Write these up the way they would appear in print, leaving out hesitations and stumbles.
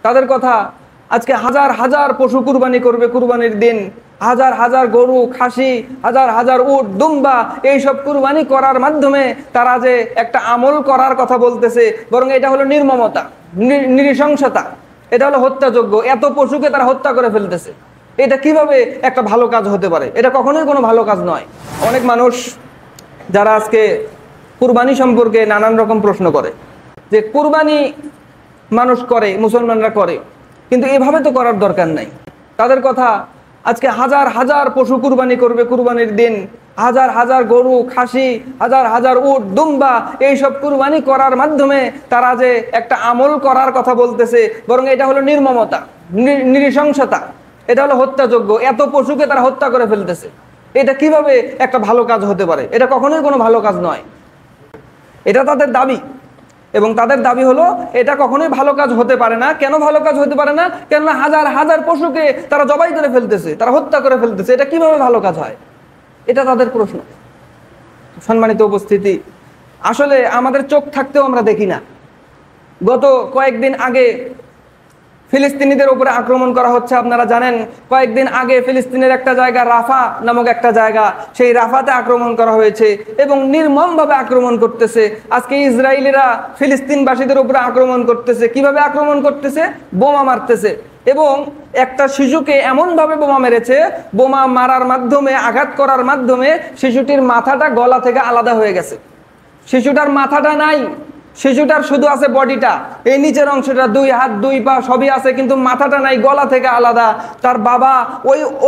তাদের কথা আজকে হাজার হাজার পশু কুরবানি করবে কুরবানির দিন, হাজার হাজার গরু, খাসি, হাজার হাজার উট, দুম্বা, এইসব কুরবানি করার মাধ্যমে তারা যে একটা আমল করার কথা বলতেছে, বরং এটা হলো নির্মমতা, নৃশংসতা, এটা হলো হত্যাযোগ্য। এত পশুকে তারা হত্যা করে ফেলতেছে। এটা কিভাবে একটা ভালো কাজ হতে পারে? এটা কখনোই কোনো ভালো কাজ নয়। অনেক মানুষ যারা আজকে কুরবানি সম্পর্কে নানান রকম প্রশ্ন করে যে কুরবানি মানুষ করে, মুসলমানরা করে, কিন্তু এভাবে তো করার দরকার নাই। তাদের কথা আজকে হাজার হাজার পশু কুরবানি করবে কুরবানির দিন, হাজার হাজার গরু, খাসি, হাজার হাজার উট, দুম্বা, এইসব কুরবানি করার মাধ্যমে তারা যে একটা আমল করার কথা বলতেছে, বরং এটা হলো নির্মমতা, নৃশংসতা, এটা হলো হত্যাযোগ্য। এত পশুকে তারা হত্যা করে ফেলতেছে। এটা কিভাবে একটা ভালো কাজ হতে পারে? এটা কখনোই কোনো ভালো কাজ নয়। এটা তাদের দাবি, এবং তাদের দাবি হলো এটা কখনোই ভালো কাজ হতে পারে না। কেন ভালো কাজ হতে পারে না? কেননা হাজার হাজার পশুকে তারা জবাই করে ফেলতেছে, তারা হত্যা করে ফেলতেছে। এটা কিভাবে ভালো কাজ হয়? এটা তাদের প্রশ্ন। সম্মানিত উপস্থিতি, আসলে আমাদের চোখ থাকতেও আমরা দেখি না। গত কয়েকদিন আগে ফিলিস্তিনিদের উপরে আক্রমণ করা হচ্ছে, আপনারা জানেন। কয়েকদিন আগে ফিলিস্তিনের একটা জায়গা, রাফা নামক একটা জায়গা, সেই রাফাতে আক্রমণ করা হয়েছে এবং নির্মমভাবে আক্রমণ করতেছে। আজকে ইসরায়েলিরা ফিলিস্তিনবাসীদের উপরে আক্রমণ করতেছে। কিভাবে আক্রমণ করতেছে? বোমা মারতেছে, এবং একটা শিশুকে এমনভাবে বোমা মেরেছে, বোমা মারার মাধ্যমে, আঘাত করার মাধ্যমে শিশুটির মাথাটা গলা থেকে আলাদা হয়ে গেছে। শিশুটার মাথাটা নাই, শিশুটার শুধু আছে বডিটা, এই নিচের অংশটা, 2 হাত 2 পা সবই আছে, কিন্তু মাথাটা নাই, গলা থেকে আলাদা। তার বাবা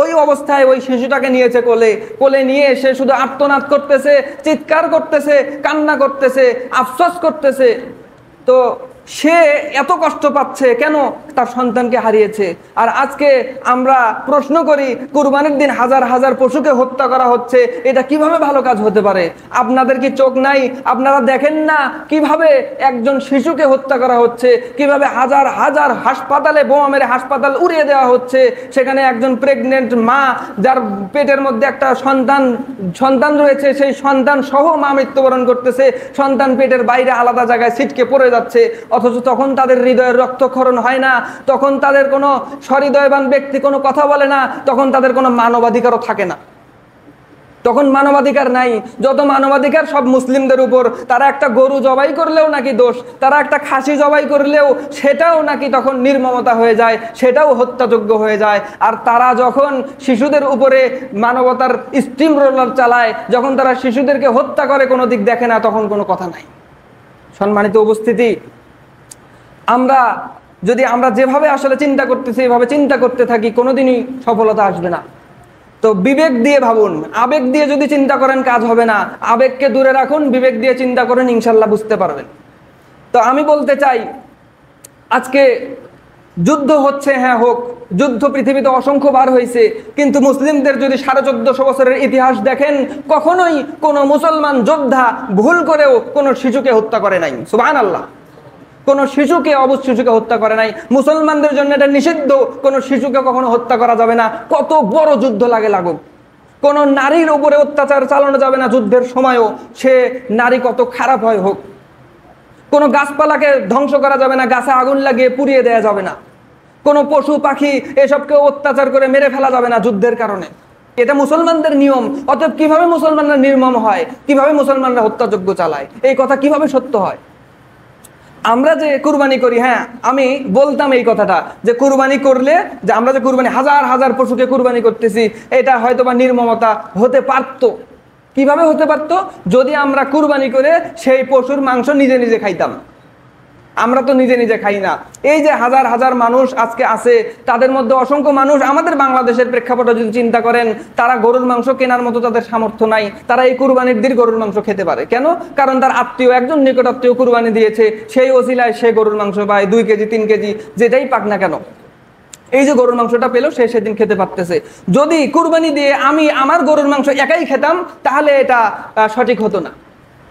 ওই অবস্থায় ওই শিশুটাকে নিয়েছে কোলে, কোলে নিয়ে সে শুধু আর্তনাদ করতেছে, চিৎকার করতেছে, কান্না করতেছে, আফসোস করতেছে। তো সে এত কষ্ট পাচ্ছে কেন? তার সন্তানকে হারিয়েছে। আর আজকে আমরা প্রশ্ন করি, কুরবানির দিন হাজার হাজার পশুকে হত্যা করা হচ্ছে, এটা কিভাবে ভালো কাজ হতে পারে? আপনাদের কি চোখ নাই? আপনারা দেখেন না কিভাবে একজন শিশুকে হত্যা করা হচ্ছে, কিভাবে হাজার হাজার হাসপাতালে বোমা মেরে হাসপাতাল উড়িয়ে দেওয়া হচ্ছে? সেখানে একজন প্রেগনেন্ট মা, যার পেটের মধ্যে একটা সন্তান রয়েছে, সেই সন্তান সহ মা মৃত্যুবরণ করতেছে। সন্তান পেটের বাইরে আলাদা জায়গায় ছিটকে পড়ে যাচ্ছে, অথচ তখন তাদের হৃদয়ের রক্তক্ষরণ হয় না, তখন তাদের কোনো সহৃদয়বান ব্যক্তি কোনো কথা বলে না, তখন তাদের কোনো মানবাধিকারও থাকে না, তখন মানবাধিকার নাই। যত মানবাধিকার সব মুসলিমদের উপর। তারা একটা গরু জবাই করলেও নাকি দোষ, তারা একটা খাসি জবাই করলেও সেটাও নাকি তখন নির্মমতা হয়ে যায়, সেটাও হত্যাযোগ্য হয়ে যায়। আর তারা যখন শিশুদের উপরে মানবতার স্টিম রোলার চালায়, যখন তারা শিশুদেরকে হত্যা করে, কোনো দিক দেখে না, তখন কোনো কথা নাই। সম্মানিত উপস্থিতি, আমরা যেভাবে আসলে চিন্তা করতেছি, এভাবে চিন্তা করতে থাকি, কোনোদিনই সফলতা আসবে না। তো বিবেক দিয়ে ভাবুন। আবেগ দিয়ে যদি চিন্তা করেন কাজ হবে না। আবেগকে দূরে রাখুন, বিবেক দিয়ে চিন্তা করেন, ইনশাল্লাহ বুঝতে পারবেন। তো আমি বলতে চাই, আজকে যুদ্ধ হচ্ছে, হ্যাঁ হোক, যুদ্ধ পৃথিবীতে অসংখ্য বার হয়েছে, কিন্তু মুসলিমদের যদি 1450 বছরের ইতিহাস দেখেন, কখনোই কোনো মুসলমান যোদ্ধা ভুল করেও কোনো শিশুকে হত্যা করে নাই। সুবহানাল্লাহ। কোনো শিশুকে, অবুঝ শিশুকে হত্যা করে নাই। মুসলমানদের জন্য এটা নিষিদ্ধ, কোনো শিশুকে কখনো হত্যা করা যাবে না, কত বড় যুদ্ধ লাগুক। কোনো নারীর উপরে অত্যাচার চালানো যাবে না যুদ্ধের সময়ও, সে নারী কত খারাপ হয় হোক। কোনো গাছপালাকে ধ্বংস করা যাবে না, গাছে আগুন লাগিয়ে পুড়িয়ে দেওয়া যাবে না। কোনো পশু পাখি এসবকে অত্যাচার করে মেরে ফেলা যাবে না যুদ্ধের কারণে। এটা মুসলমানদের নিয়ম। অতএব কিভাবে মুসলমানরা নির্মম হয়, কিভাবে মুসলমানরা হত্যাযজ্ঞ চালায়, এই কথা কিভাবে সত্য হয়? আমরা যে কুরবানি করি, হ্যাঁ আমি বলতাম এই কথাটা, যে কুরবানি করলে, যে আমরা যে কুরবানি হাজার হাজার পশুকে কুরবানি করতেছি, এটা হয়তোবা নির্মমতা হতে পারত। কিভাবে হতে পারত? যদি আমরা কুরবানি করে সেই পশুর মাংস নিজে নিজে খাইতাম। আমরা তো নিজে নিজে খাই না। এই যে হাজার হাজার মানুষ আজকে আছে, তাদের মধ্যে অসংখ্য মানুষ, আমাদের বাংলাদেশের প্রেক্ষাপটে যদি চিন্তা করেন, তারা গরুর মাংস কেনার মতো তাদের সামর্থ্য নাই। তারা এই কুরবানির দিন গরুর মাংস খেতে পারে কেন? কারণ তার আত্মীয়, একজন নিকট আত্মীয় কুরবানি দিয়েছে, সেই ওসিলায় সে গরুর মাংস পায়, 2 কেজি 3 কেজি যেটাই পাক না কেন, এই যে গরুর মাংসটা পেলো, সে সেদিন খেতে পারতেছে। যদি কুরবানি দিয়ে আমি আমার গরুর মাংস একাই খেতাম, তাহলে এটা সঠিক হতো না।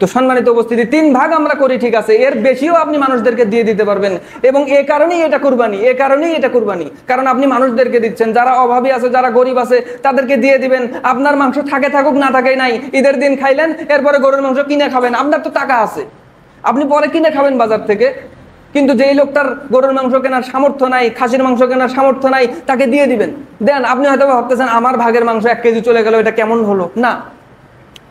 তো সম্মানিত উপস্থিতি, 3 ভাগ আমরা করি, ঠিক আছে, এর বেশিও আপনি মানুষদেরকে দিয়ে দিতে পারবেন, এবং এ কারণেই এটা কুরবানি, এ কারণেই এটা কুরবানি, কারণ আপনি মানুষদেরকে দিচ্ছেন, যারা অভাবী আছে, যারা গরিব আছে, তাদেরকে দিয়ে দিবেন। আপনার মাংস থাকে থাকুক, না থাকেই নাই, ঈদের দিন খাইলেন, এরপরে গরুর মাংস কিনে খাবেন, আপনার তো টাকা আছে, আপনি পরে কিনে খাবেন বাজার থেকে। কিন্তু যেই লোকটার গরুর মাংস কেনার সামর্থ্য নাই, খাসির মাংস কেনার সামর্থ্য নাই, তাকে দিয়ে দিবেন। দেন, আপনি হয়তো ভাবতেছেন আমার ভাগের মাংস 1 কেজি চলে গেল, এটা কেমন হলো? না,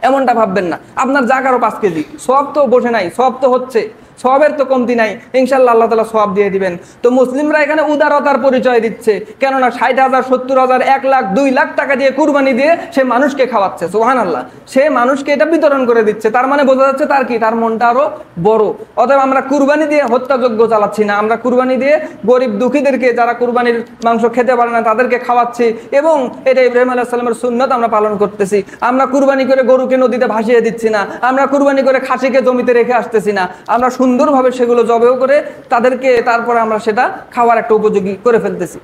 এমনটা ভাববেন না। আপনার জাগারও 5 কেজি, সব তো বসে নাই, সব তো হচ্ছে, সবের তো কমতি নাই, ইনশাল্লাহ আল্লাহ তাআলা সওয়াব দিয়ে দিবেন। তো মুসলিমরা এখানে উদারতার পরিচয় দিচ্ছে, কেননা 60,000, 70,000, 1 লাখ, 2 লাখ টাকা দিয়ে কুরবানি দিয়ে সে মানুষকে খাওয়াচ্ছে। সুবহানাল্লাহ, সে মানুষকে এটা বিতরণ করে দিচ্ছে। তার মানে বোঝা যাচ্ছে তার কি, তার মনটা আরো বড়। অতএব আমরা কুরবানি দিয়ে হত্যাযজ্ঞ চালাচ্ছি না, আমরা কুরবানি দিয়ে গরিব দুঃখীদেরকে, যারা কুরবানির মাংস খেতে পারে না, তাদেরকে খাওয়াচ্ছি। এবং এটা ইব্রাহিম আলাইহিস সালামের সুন্নাত আমরা পালন করতেছি। আমরা কুরবানি করে গরুকে নদীতে ভাসিয়ে দিচ্ছি না, আমরা কুরবানি করে খাসিকে জমিতে রেখে আসতেছি না, আমরা সুন্দরভাবে সেগুলো জবেও করে তাদেরকে তারপরে আমরা সেটা খাওয়ার একটা উপযোগী করে ফেলতেছি।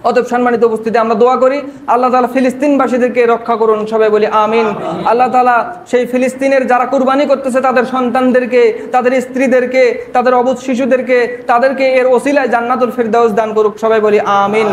অতএব সম্মানিত উপস্থিতি, আমরা দোয়া করি আল্লাহ তাআলা ফিলিস্তিনবাসীদেরকে রক্ষা করুন, সবাই বলি আমিন। আল্লাহ তাআলা সেই ফিলিস্তিনের যারা কুরবানি করতেছে তাদের সন্তানদেরকে, তাদের স্ত্রীদেরকে, তাদের অবুঝ শিশুদেরকে, তাদেরকে এর ওসিলায় জান্নাতুল ফিরদাউস দান করুক, সবাই বলি আমিন।